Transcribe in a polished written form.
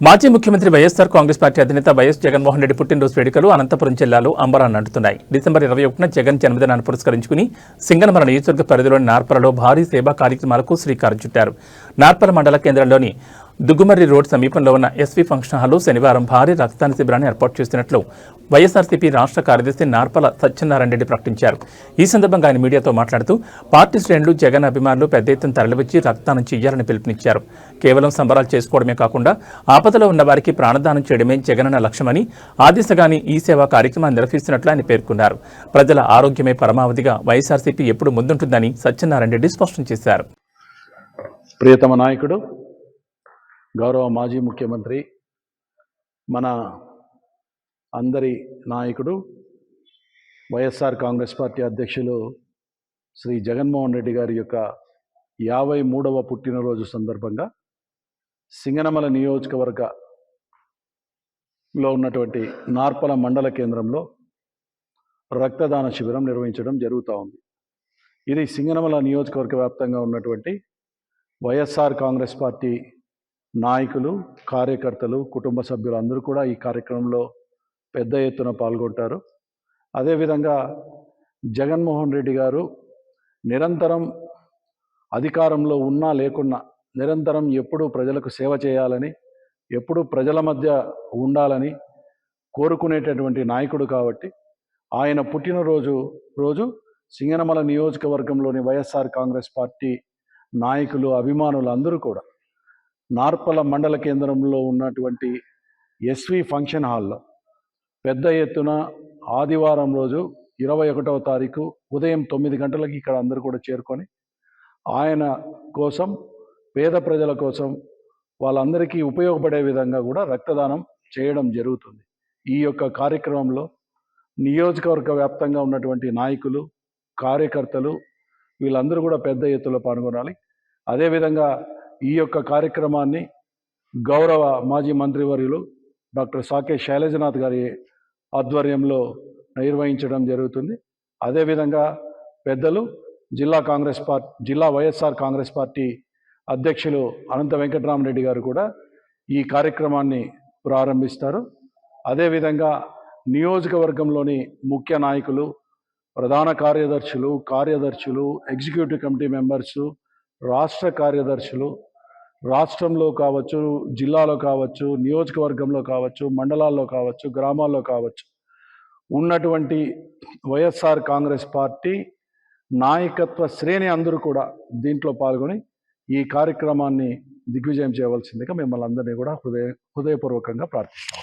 మాజీ ముఖ్యమంత్రి వైఎస్ఆర్ కాంగ్రెస్ పార్టీ అధినేత వైఎస్ జగన్మోహన్ రెడ్డి పుట్టినరోజు వేడుకలు అనంతపురం జిల్లాలో అంబరాన్ని అంటున్నాయి. డిసెంబర్ 21న జగన్ జన్మదినాన్ని పురస్కరించుకుని సింగనమల నియోజకవర్గ పరిధిలోని నార్పలలో భారీ సేవా కార్యక్రమాలకు శ్రీకారం చుట్టారు. నార్పల మండల కేంద్రంలోని దుగ్గుమర్రి రోడ్ సమీపంలో ఉన్న ఎస్వి ఫంక్షన్ హాల్లో శనివారం భారీ రక్తదాన శిబిరాన్ని ఏర్పాటు చేస్తున్నట్లు వైఎస్ఆర్సీపీ రాష్ట్ర కార్యదర్శి నార్పల సత్యనారాయణ రెడ్డి ప్రకటించారు. ఈ సందర్భంగా ఆయన మీడియాతో మాట్లాడుతూ పార్టీ శ్రేణులు జగన్ అభిమానులు పెద్ద ఎత్తున తరలివచ్చి రక్తదానం చేయాలని పిలుపునిచ్చారు. కేవలం సంబరాలు చేసుకోవడమే కాకుండా ఆపదలో ఉన్న వారికి ప్రాణదానం చేయడమే జగనన్న లక్ష్యమని, ఆ దిశగానే ఈ సేవా కార్యక్రమాన్ని నిర్వహిస్తున్నట్లు ఆయన పేర్కొన్నారు. ప్రజల ఆరోగ్యమే పరమావధిగా వైఎస్ఆర్సీపీ ఎప్పుడు ముందుంటుందని సత్యనారాయణ రెడ్డి స్పష్టం చేశారు. ప్రియతమ నాయకుడు, గౌరవ మాజీ ముఖ్యమంత్రి, మన అందరి నాయకుడు, వైఎస్ఆర్ కాంగ్రెస్ పార్టీ అధ్యక్షులు శ్రీ జగన్మోహన్ రెడ్డి గారి యొక్క 53వ పుట్టినరోజు సందర్భంగా సింగనమల నియోజకవర్గంలో ఉన్నటువంటి నార్పల మండల కేంద్రంలో రక్తదాన శిబిరం నిర్వహించడం జరుగుతూ ఉంది. ఇది సింగనమల నియోజకవర్గ వ్యాప్తంగా ఉన్నటువంటి వైఎస్ఆర్ కాంగ్రెస్ పార్టీ నాయకులు, కార్యకర్తలు, కుటుంబ సభ్యులు అందరూ కూడా ఈ కార్యక్రమంలో పెద్ద ఎత్తున పాల్గొంటారు. అదేవిధంగా జగన్మోహన్ రెడ్డి గారు నిరంతరం అధికారంలో ఉన్నా లేకున్నా నిరంతరం ఎప్పుడూ ప్రజలకు సేవ చేయాలని, ఎప్పుడూ ప్రజల మధ్య ఉండాలని కోరుకునేటటువంటి నాయకుడు కాబట్టి ఆయన పుట్టినరోజు సింగనమల నియోజకవర్గంలోని వైఎస్ఆర్ కాంగ్రెస్ పార్టీ నాయకులు, అభిమానులు అందరూ కూడా నార్పల మండల కేంద్రంలో ఉన్నటువంటి ఎస్వి ఫంక్షన్ హాల్లో పెద్ద ఎత్తున ఆదివారం రోజు 21వ తారీఖు ఉదయం 9 గంటలకి ఇక్కడ అందరూ కూడా చేరుకొని ఆయన కోసం, పేద ప్రజల కోసం, వాళ్ళందరికీ ఉపయోగపడే విధంగా కూడా రక్తదానం చేయడం జరుగుతుంది. ఈ యొక్క కార్యక్రమంలో నియోజకవర్గ వ్యాప్తంగా ఉన్నటువంటి నాయకులు, కార్యకర్తలు వీళ్ళందరూ కూడా పెద్ద ఎత్తులో పాల్గొనాలి. అదేవిధంగా ఈ యొక్క కార్యక్రమాన్ని గౌరవ మాజీ మంత్రివర్యులు డాక్టర్ సాకే శైలజనాథ్ గారి ఆధ్వర్యంలో నిర్వహించడం జరుగుతుంది. అదేవిధంగా పెద్దలు జిల్లా వైఎస్ఆర్ కాంగ్రెస్ పార్టీ అధ్యక్షులు అనంత వెంకటరామరెడ్డి గారు కూడా ఈ కార్యక్రమాన్ని ప్రారంభిస్తారు. అదేవిధంగా నియోజకవర్గంలోని ముఖ్య నాయకులు, ప్రధాన కార్యదర్శులు, ఎగ్జిక్యూటివ్ కమిటీ మెంబర్సు, రాష్ట్ర కార్యదర్శులు, రాష్ట్రంలో కావచ్చు, జిల్లాలో కావచ్చు, నియోజకవర్గంలో కావచ్చు, మండలాల్లో కావచ్చు, గ్రామాల్లో కావచ్చు ఉన్నటువంటి వైఎస్ఆర్ కాంగ్రెస్ పార్టీ నాయకత్వ శ్రేణి అందరూ కూడా దీంట్లో పాల్గొని ఈ కార్యక్రమాన్ని దిగ్విజయం చేయవలసిందిగా మిమ్మల్ని అందరినీ కూడా హృదయపూర్వకంగా ప్రార్థిస్తాం.